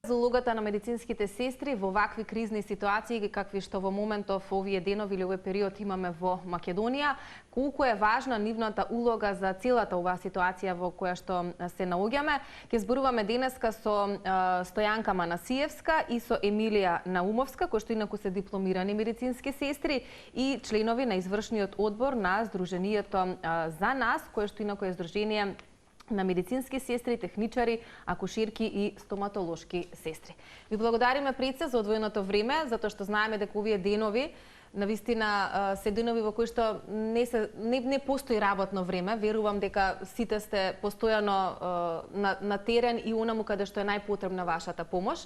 За улогата на медицинските сестри во вакви кризни ситуации какви што во моментов овие денови или овој период имаме во Македонија, колку е важна нивната улога за целата оваа ситуација во која што се наоѓаме. Ќе зборуваме денеска со Стојанка Манасиевска и со Емилија Наумовска, кои што инаку се дипломирани медицински сестри и членови на извршниот одбор на Сдруженијето за нас, кое што инаку е здружение на медицински сестри, техничари, акуширки и стоматолошки сестри. Ви благодариме пред се за одвоеното време, затоа што знаеме дека овие денови навистина се денови во кои што не постои работно време. Верувам дека сите сте постојано на терен и онаму каде што е најпотребна вашата помош.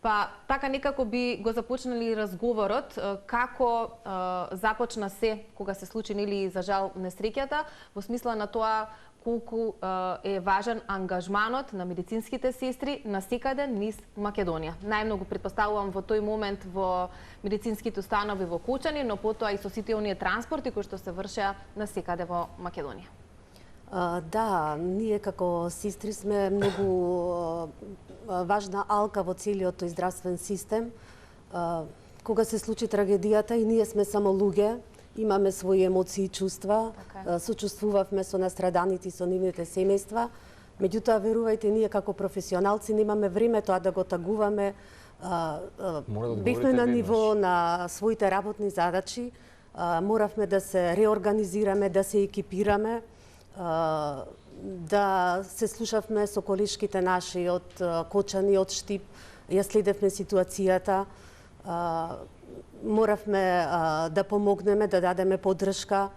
Па така некако би го започнали разговорот како започна се кога се случи нели за жал несреќата, во смисла на тоа колку е важен ангажманот на медицинските сестри насекаде низ Македонија. Најмногу претпоставувам во тој момент во медицинските установи во Кочани, но потоа и со сите оние транспорти кои што се вршеа насекаде во Македонија. Да, ние како сестри сме многу важна алка во целиот тој здравствен систем. Кога се случи трагедијата и ние сме само луѓе, имаме своји емоции и чувства, сочувствувавме со настраданите и со нивните семејства. Меѓутоа, верувајте, ние како професионалци немаме време тоа да го тагуваме. Бевме на ниво на своите работни задачи, моравме да се реорганизираме, да се екипираме, да се слушавме со колешките наши од Кочани, од Штип, ја следевме ситуацијата. Моравме да помогнеме, да дадеме поддршка.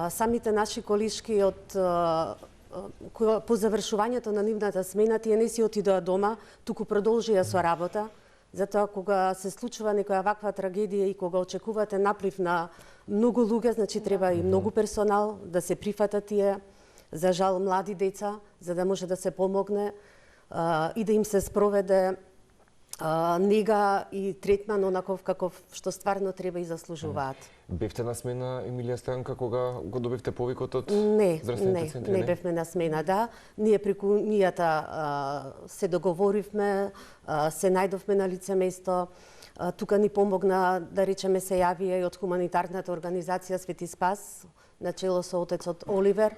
Самите наши колешки по завршувањето на нивната смена, тие не си отидоа дома, туку продолжија со работа. Затоа кога се случува некоја ваква трагедија и кога очекувате наплив на многу луѓе, значи треба и многу персонал да се прифатат тие, за жал млади деца, за да може да се помогне и да им се спроведе нега и третман онаков каков што стварно треба и заслужуваат. Бевте на смена, Емилија Стојанка, кога го добивте повикот од здравствените центри? Не бевме на смена, да. Ние преку нијата се договоривме, се најдовме на лице место. Тука ни помогна, да речеме, се јавија и од хуманитарната организација Свети Спас, начело со отецот Оливер.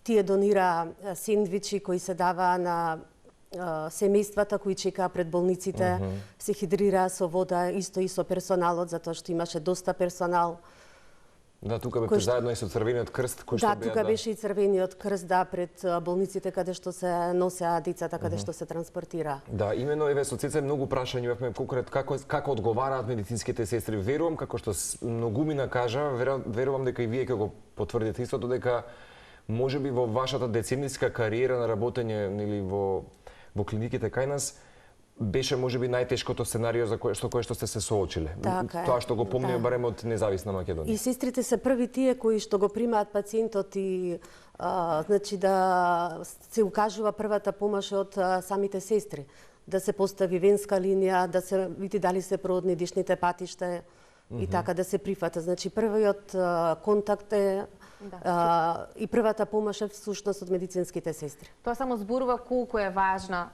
Тие донира сендвичи кои се даваа на семејствата кои чекаа пред болниците, се хидрираа со вода, исто и со персоналот, затоа што имаше доста персонал. Да, тука бевте заедно и со Црвениот крст, кој што беа. Да, тука беше и Црвениот крст, да, пред болниците каде што се носеа децата, каде што се транспортира. Да, имено еве со Цеца многу прашања имавме како одговараат медицинските сестри. Верувам, како што многумина кажа, верувам дека и вие ќе го потврдите истото, дека можеби во вашата децениска кариера на работење нели во клиниките кај нас беше можеби најтешкото сценарио за кое што сте се соочиле. Тоа што го помним барем од независна Македонија. И сестрите се први тие кои што го примаат пациентот и значи да се укажува првата помош од самите сестри, да се постави венска линија, да се види дали се продни дишните патишта и така да се прифата. Значи првиот контакт е и првата помош е всушност од медицинските сестри. Тоа само зборува колку е важна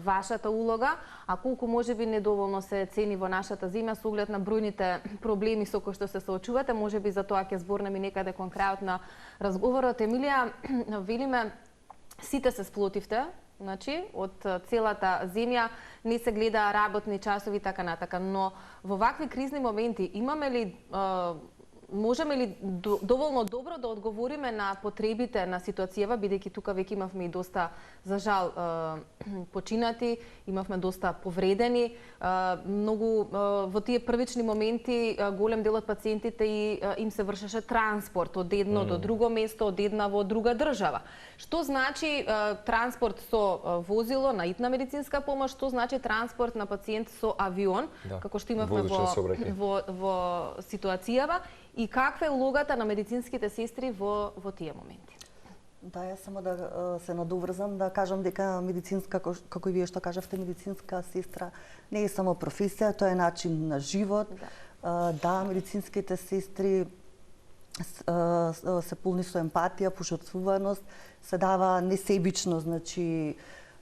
вашата улога, а колку можеби недоволно се цени во нашата земја со оглед на бројните проблеми со кои што се соочувате. Можеби за тоа ќе зборнеме некаде кон крајот на разговорот. Емилија, велиме, сите се сплотивте, значи, од целата земја, не се гледа работни часови така натака, но во вакви кризни моменти имаме ли можеме ли доволно добро да одговориме на потребите на ситуацијава, бидејќи тука веќе имавме и доста, за жал, починати, имавме доста повредени, многу во тие првични моменти голем дел од пациентите и им се вршеше транспорт од едно до друго место, од една во друга држава. Што значи транспорт со возило на итна медицинска помош, што значи транспорт на пациент со авион, како што имавме во ситуацијава, и каква е улогата на медицинските сестри во тие моменти? Да, јас само да се надоврзам, да кажам дека медицинска, како и вие што кажавте, медицинска сестра не е само професија, тоа е начин на живот. Да, медицинските сестри се полни со емпатија, пожртвуваност, се дава несебично, значи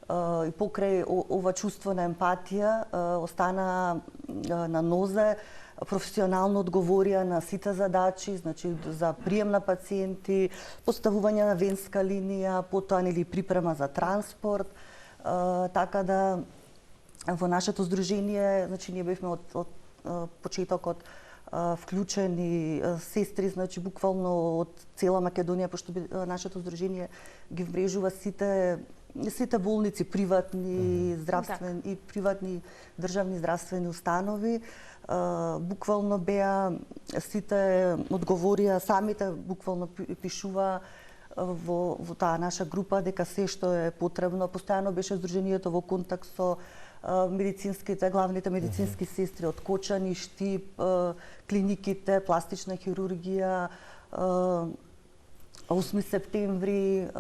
и покрај ова чувство на емпатија остана на нозе, професионално одговорија на сите задачи, значи за прием на пациенти, поставување на венска линија, потоа нели припрема за транспорт, така да во нашето здружение, значи ние бевме од почетокот вклучени сестри, значи буквално од цела Македонија, пошто нашето здружение ги вмрежува сите болници, приватни, здравствени и приватни државни здравствени установи. Буквално беа сите одговорија, самите буквално пишува во таа наша група дека се што е потребно. Постојано беше здружението во контакт со главните медицински сестри од Кочани, Штип, клиниките, пластична хирургија, 8 септември,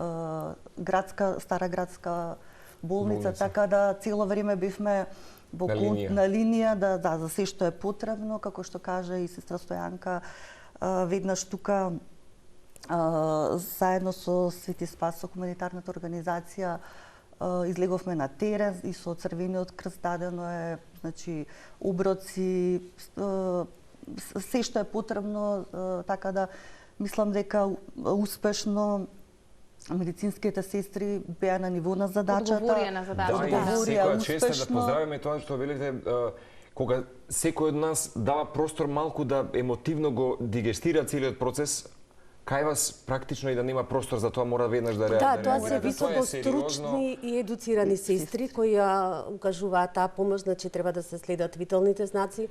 Стара градска болница, така да цело време бевме на линија за се што е потребно, како што кажа и сестра Стојанка, веднаш тука заедно со Свети Спас, со хуманитарната организација, излеговме на терен и со Црвениот крст дадено е, значи, оброци, се што е потребно, така да мислам дека успешно медицинските сестри беа на ниво на задачата. Одговорија на задачата. Да, секоја чест да поздравиме тоа што велите, кога секој од нас дава простор малку да емотивно го дигестира целиот процес, кај вас практично и да нема простор за тоа, мора веднаш да реагира. Да, тоа се високо стручни и едуцирани сестри кои ја укажуваат таа помош, значи треба да се следат виталните знаци.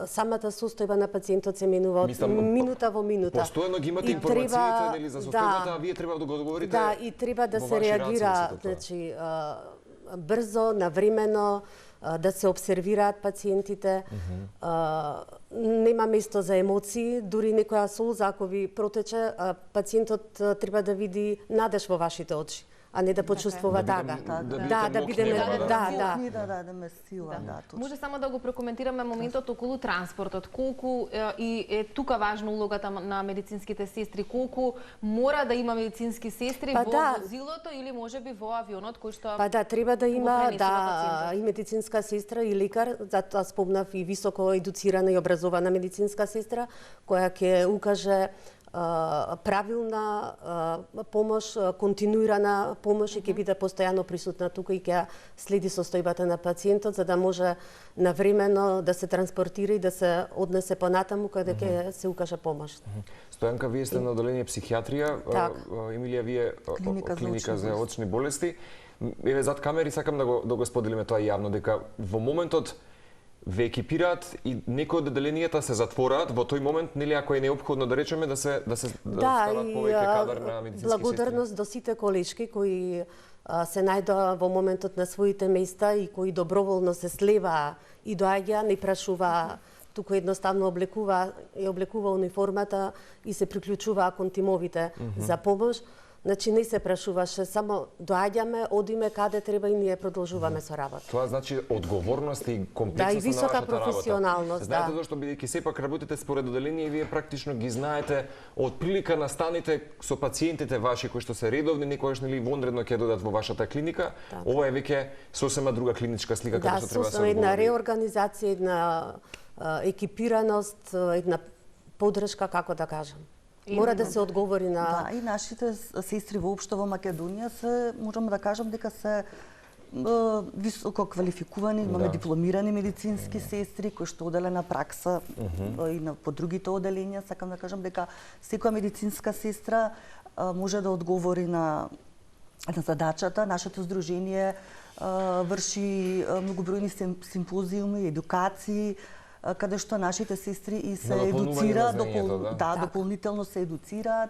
Самата состојба на пациентот се менува од минута во минута. Постојано ги имате информациите нели за состојбата, а вие треба да го одговорите. Да, и треба да се реагира, значи брзо, навремено, да се обсервираат пациентите. Нема место за емоции, дури некоја солза ако ви протече, пациентот треба да види надеж во вашите очи, а не да почувствува тага. Да бидеме да дадеме сила, Може само да го прокоментираме моментот околу транспортот. Колку и е тука важна улогата на медицинските сестри, колку мора да има медицински сестри во возилото или можеби во авионот кој што треба да има и медицинска сестра и лекар, затоа спомнав и високо едуцирана и образована медицинска сестра која ќе укаже правилна помош, континуирана помош и ќе биде постојано присутна тука и ќе следи состојбата на пациентот за да може навремено да се транспортира и да се однесе понатаму каде ќе се укаже помош. Стојанка, вие сте на одделение психијатрија, Емилија, вие клиника за очни болести. Еве зад камери сакам да го споделиме тоа јавно, дека во моментот ве екипираат и некои од одделенијата се затвораат во тој момент, нели ако е неопходно да речеме да станат повеќе кадар на медицински сестри. Благодарност до сите колешки кои се најдоа во моментот на своите места и кои доброволно се слеваа и доаѓа, не прашува, туку едноставно облекува униформата и се приклучуваа кон тимовите за помош. Значи не се прашуваше, само доаѓаме, одиме каде треба и ние продолжуваме со работа. Тоа значи одговорност и комплексност и висока професионалност, Знаете зашто бидејќи сепак работите според одделение и вие практично ги знаете од прилика настаните со пациентите ваши кои што се редовни, некогаш нели вонредно ќе додат во вашата клиника. Ова е веќе сосема друга клиничка слика како што треба да се одговори. Една реорганизација, една екипираност, една подршка, како да кажам. Мора да се одговори на... Да, и нашите сестри воопшто во Македонија се, можам да кажам дека се високо квалификувани, имаме дипломирани медицински сестри кои што оделена пракса и по другите оделенија. Сакам да кажам дека секоја медицинска сестра може да одговори на задачата. Нашето здружение врши многобројни симпозиуми, едукации, каде што нашите сестри и се едуцираат, дополнително се едуцираат.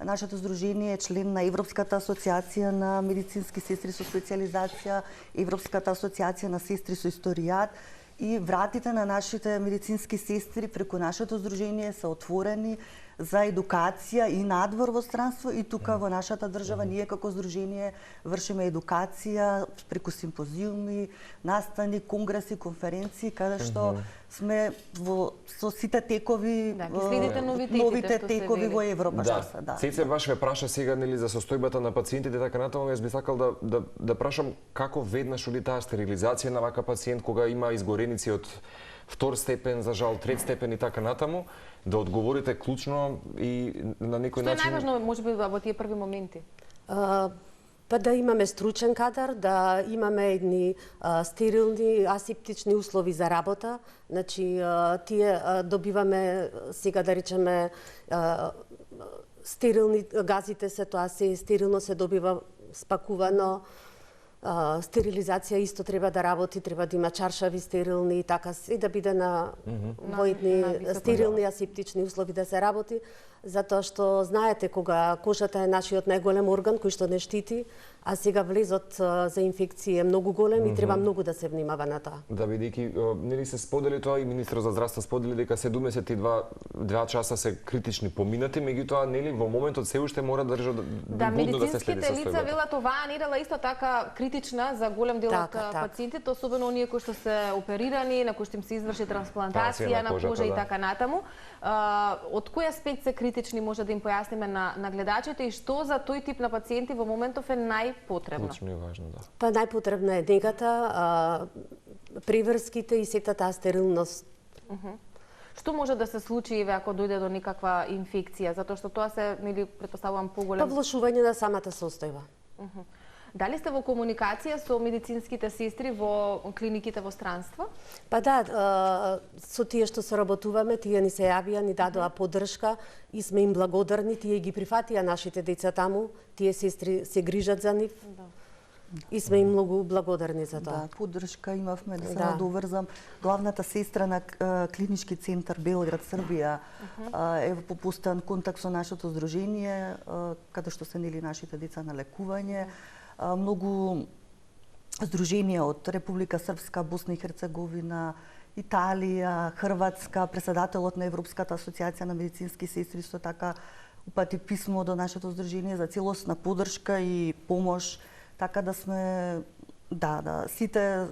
Нашето здружение е член на Европската асоциација на медицински сестри со специализација, Европската асоциација на сестри со историјат и вратите на нашите медицински сестри преку нашето здружение се отворени. за едукација и надвор во странство и тука во нашата држава ние како здружение вршиме едукација преку симпозиуми, настани, конгреси, конференции каде што сме со сите текови следите новите текови во Европа. Цеце баш ве праша сега нели за состојбата на пациентите така натаму, јас би сакал да прашам како веднаш оди таа стерилизација на вака пациент кога има изгореници од втор степен, за жал трет степен и така натаму, да одговорите клучно и на некој начин. Што е најважно можеби во тие први моменти? Па да имаме стручен кадар, да имаме едни стерилни, асептични услови за работа. Значи, тие добиваме, сега да речеме, стерилни газите се, тоа се стерилно се добива спакувано. Стерилизација исто треба да работи, треба да има чаршави стерилни и така и да биде на воидни стерилни асептични услови да се работи, затоа што знаете кога кожата е нашиот најголем орган кој што не штити, а сега влезот за инфекција е многу голем и треба многу да се внимава на тоа. Да, бидејќи нели се сподели тоа и министерот за здравство сподели дека 72 часа се критични поминати, меѓутоа нели во моментот се уште мора да будно да се следи медицинските лица велат оваа недела исто така критична за голем дел од пациентите, особено оние кои што се оперирани, на кои што им се изврши трансплантација на кожа и така натаму. Од кој аспект се критични може да им појасниме на гледачите и што за тој тип на пациенти во моментов е најпотребно? Клучно и важно, да. Па најпотребна е негата, приврските и сета таа стерилност. Што може да се случи ако дојде до некаква инфекција, затоа што тоа се нели претпоставувам поголем Па влошување на самата состојба. Дали сте во комуникација со медицинските сестри во клиниките во странство? Па да, со тие што соработуваме, тие ни се јавија, ни дадоа поддршка и сме им благодарни, тие ги прифатија нашите деца таму, тие сестри се грижат за нив. И сме им многу благодарни за тоа. Да, поддршка имавме, да се надоврзам. Главната сестра на клинички центар Белград, Србија, е во постојан контакт со нашето здружение, каде што се нели нашите деца на лекување. Многу здруженија од Република Српска, Босна и Херцеговина, Италија, Хрватска, председателот на Европската асоциација на медицински сестри исто така упати писмо до нашето здружение за целосна поддршка и помош, така да сме сите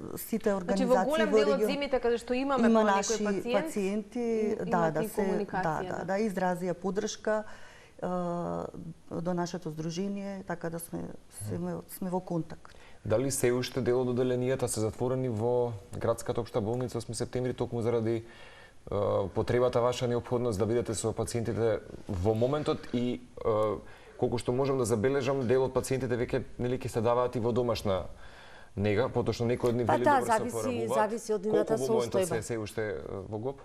организации во голем дел од зимите каде што имаме наши некои пациенти да изразија поддршка до нашето здружение, така да сме во контакт. Дали се уште дел од оделенијата се затворени во градската општа болница 8 септември токму заради потребата ваша неопходност да бидете со пациентите во моментот и колку што можам да забележам, дел од пациентите веќе нели ќе се даваат и во домашна нега, потоа што некои од нив вели добро се опоравуваат. Зависи од нивната состојба. Колку во моментот се уште во ГОП?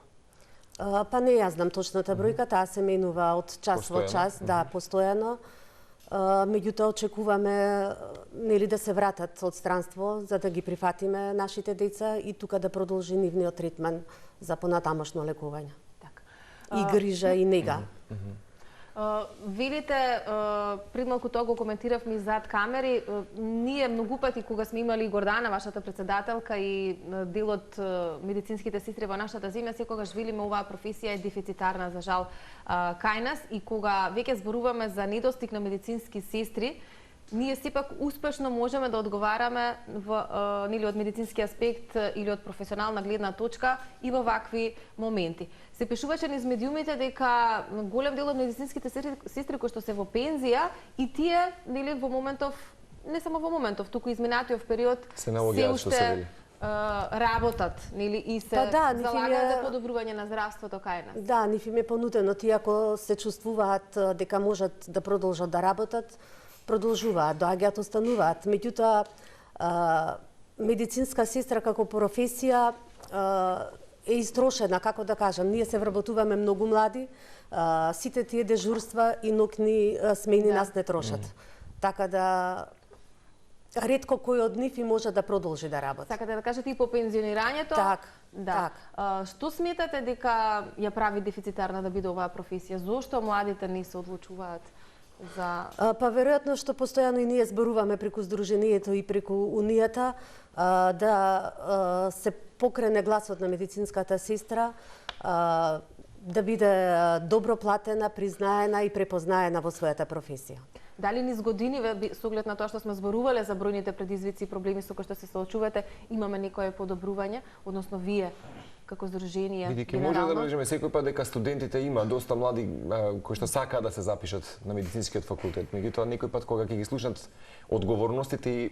Па не ја знам точната бројка, таа се менува од час во час, да, постојано. Меѓутоа очекуваме нели да се вратат од странство за да ги прифатиме нашите деца и тука да продолжи нивниот третман за понатамошно лекување. И грижа и нега. Велите, пред малку тоа го коментиравме зад камери, ние многу пати кога сме имали Гордана, вашата председателка и дел од медицинските сестри во нашата земја, секогаш велиме оваа професија е дефицитарна за жал кај нас и кога веќе зборуваме за недостиг на медицински сестри, ние сепак успешно можеме да одговараме нели од медицински аспект или од професионална гледна точка и во вакви моменти. Се пишуваше низ медиумите дека голем дел од медицинските сестри кои што се во пензија и тие нели во моментов, не само во моментов, туку изминатиот период се уште работат, нели и се залагаат за подобрување на здравството кај нас. Да, нив им е понудено, тие ако се чувствуваат дека можат да продолжат да работат, продолжуваат, доаѓаат, остануваат. Меѓутоа, медицинска сестра како професија е истрошена, како да кажам. Ние се вработуваме многу млади, сите тие дежурства и ноќни смени нас не трошат. Така да ретко кој од нив и може да продолжи да работи. Сакате да кажете и по пензионирањето? Так. Што сметате дека ја прави дефицитарна да биде оваа професија? Зошто младите не се одлучуваат? Па веројатно што постојано и ние зборуваме преку Сдруженијето и преку Унијата да се покрене гласот на медицинската сестра, да биде добро платена, признаена и препознаена во својата професија. Дали низ години, со оглед на тоа што сме зборувале за бројните предизвици и проблеми со кои што се соочувате, имаме некое подобрување, односно вие како здружение Бидејќи генерално? може да речеме секој пат дека студентите има доста млади кои што сакаат да се запишат на медицинскиот факултет, меѓутоа некој пат кога ќе ги слушнат одговорностите и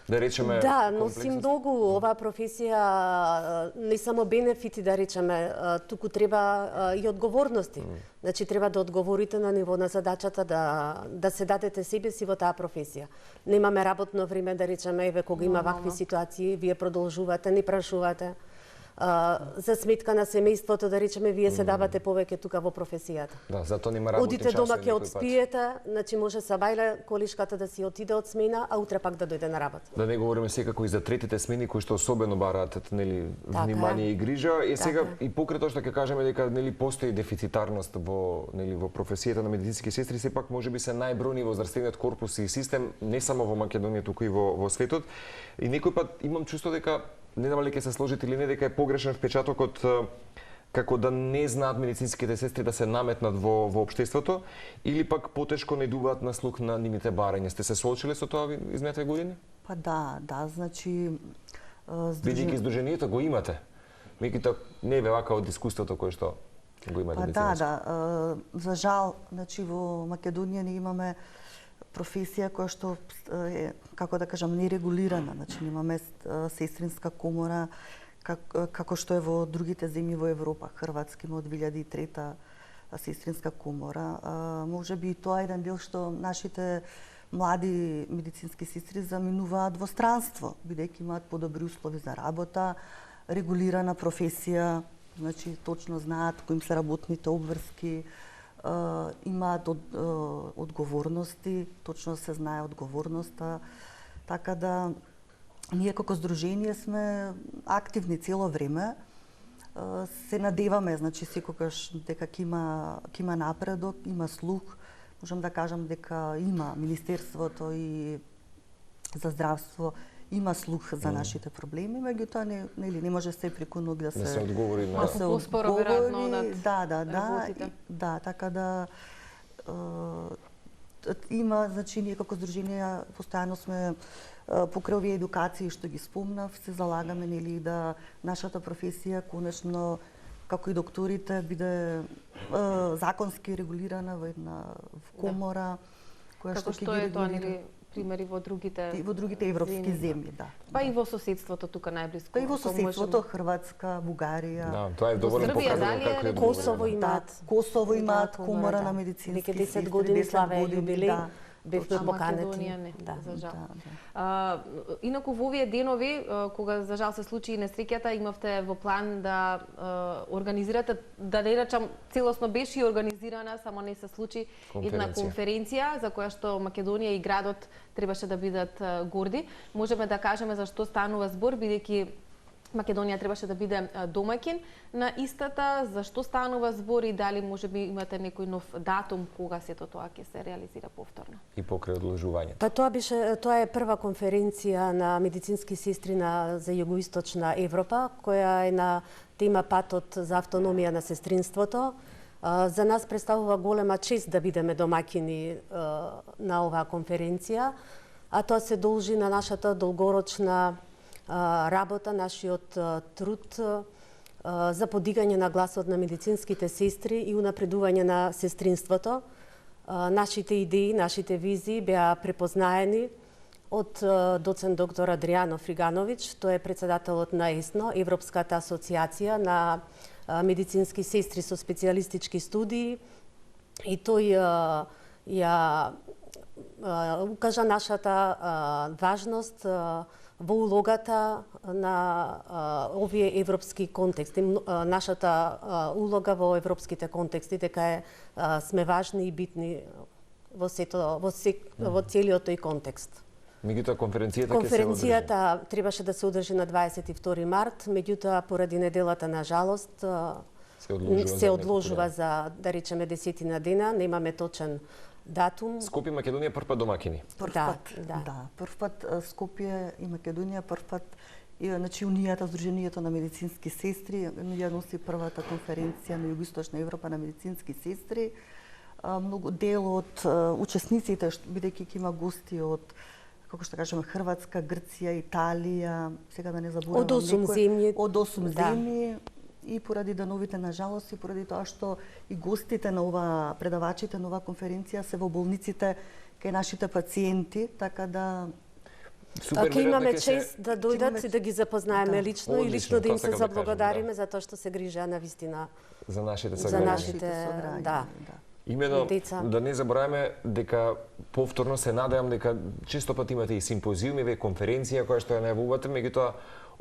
да речеме Да, носи многу оваа професија, не само бенефити да речеме, туку треба и одговорности. Значи треба да одговорите на ниво на задачата да се дадете себе си во таа професија. Немаме работно време да речеме, еве кога има вакви ситуации, вие продолжувате, не прашувате. За сметка на семејството, да речеме, вие се давате повеќе тука во професијата. Да, затоа нема работни Одите часови дома ќе некој пат. одспиете, значи може сабајле колишката да си отиде од смена, а утре пак да дојде на работа. Да не говориме секако и за третите смени кои што особено бараат нели Така е. внимание и грижа, и сега Така и покрај тоа што ќе кажеме дека нели постои дефицитарност во професијата на медицински сестри, сепак можеби се најбројни во здравствениот корпус и систем не само во Македонија, туку и во светот. И некој пат имам чувство дека не знам дали ќе се сложите или не, дека е погрешен впечатокот како да не знаат медицинските сестри да се наметнат во општеството, или пак потешко најдуваат на слух на нивните барања. Сте се соочиле со тоа изминатите години? Па да, значи Бидејќи издруженијата го имате. Меѓутоа не е вака од искуството кое што го имате медицинско. Да, за жал, значи во Македонија не имаме професија која што е, како да кажам, нерегулирана. Значи немаме сестринска комора како што е во другите земји во Европа. Хрватска има од 2003 сестринска комора. Можеби и тоа е еден дел што нашите млади медицински сестри заминуваат во странство, бидејќи имаат подобри услови за работа, регулирана професија, значи точно знаат кои им се работните обврски, имаат одговорности, точно се знае одговорноста, така да ние како здружение сме активни цело време. Се надеваме, значи секогаш дека ќе има напредок, има слух. Можам да кажам дека има Министерството и за здравство има слух за нашите проблеми, меѓутоа не може се преку ног да се одговори на малку поспоро веројатно над работите. Да, така да има, значи ние како здружение постојано сме покрај овие едукации што ги спомнав, се залагаме нели да нашата професија конечно како и докторите биде законски регулирана во една комора која што ќе ги регулира примери во другите европски земји, да. Па и во соседството тука најблиску. Па и во соседството Хрватска, Бугарија. Да, тоа е доволно показано како е Косово имаат. Косово имаат комора на медицински сестри. Веќе 10 години славе јубилеј. Бевме поканети. Македонија не, за жал. Да. Инаку во овие денови, кога за жал се случи и несреќата, имавте во план да организирате, да не речам целосно беше и организирана, само не се случи една конференција за која што Македонија и градот требаше да бидат горди. Можеме да кажеме за што станува збор, бидејќи Македонија требаше да биде домаќин на истата, за што станува збор и дали можеби имате некој нов датум кога сето тоа ќе се реализира повторно. И покрај одложувањето. Па тоа е прва конференција на медицински сестри за југоисточна Европа, која е на тема патот за автономија на сестринството. За нас представува голема чест да бидеме домаќини на оваа конференција, а тоа се должи на нашата долгорочна работа, нашиот труд за подигање на гласот на медицинските сестри и унапредување на сестринството. Нашите идеи, нашите визии беа препознаени од доцент доктор Адријано Фригановиќ, тој е председателот на ЕСНО, Европската асоциација на медицински сестри со специјалистички студии, и тој ја укажа нашата важност во улогата на овие европски контексти, нашата улога во европските контексти, дека сме важни и битни во целиот тој контекст. Меѓутоа конференцијата требаше да се одржи на 22 март, меѓутоа поради неделата на жалост се одложува за да речеме 10 дена, немаме точен датум. Скопје, Македонија прв пат домаќини. Прв пат Скопје и Македонија прв пат И, значи, Унијата, Сдруженијето на медицински сестри, ја носи првата конференција на Југоисточна Европа на медицински сестри. Многу дел од учесниците, бидејќи ќе има гости од, како што кажеме, Хрватска, Грција, Италија, сега да не заборавам од 8 земји. Од 8 земји. И поради дановите, на жалост, и поради тоа што и гостите на ова, предавачите на оваа конференција се во болниците кај нашите пациенти, така да Ако имаме чест да дојдат и да ги запознаеме лично и лично да им се заблагодариме за тоа што се грижа на вистина за нашите за сограѓани. нашите, да. Имено, деца. да не забораваме дека повторно се надевам дека често пат имате и симпозиуми, конференција која што ја најавувате, меѓутоа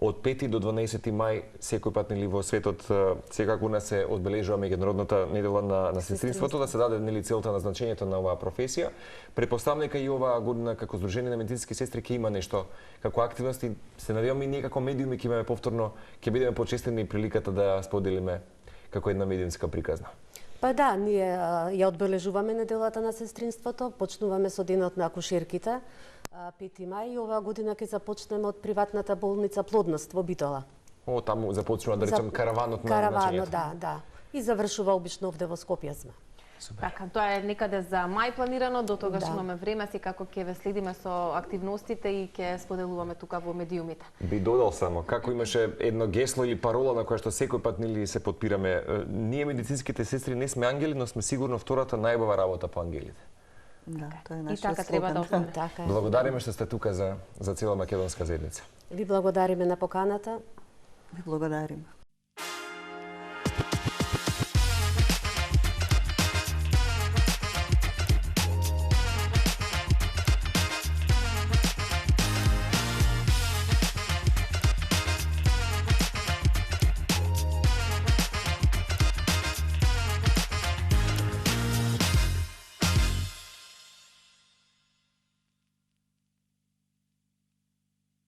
од 5 до 12 мај секој пат нели во светот секако нас се одбележува меѓународната недела на сестринството, да се даде нели целта на значењето на оваа професија. Претпоставам дека и оваа година како Сдружение на медицински сестри ќе има нешто како активности. Се надевам и ние како медиуми ќе имаме повторно, ќе бидеме почестени приликата да ја споделиме како една медиумска приказна. Па да, ние ја одбележуваме неделата на сестринството, почнуваме со денот на акушерките, 5 мај, и оваа година ќе започнеме од приватната болница Плодност во Битола. О, таму започнува да речем караванот на Караванот, да. И завршува обично овде во Скопје сме. Така, тоа е некаде за мај планирано, до тогаш имаме време, секако ќе ве следиме со активностите и ќе споделуваме тука во медиумите. Би додал само, како имаше едно гесло или парола на која што секој пат нели се подпираме. Ние медицинските сестри не сме ангели, но сме сигурно втората најубава работа по ангелите. Да, тоа е И нашиот така треба да остане. Така е. Благодариме што сте тука за цела македонска заедница. Ви благодариме на поканата. Ви благодарим.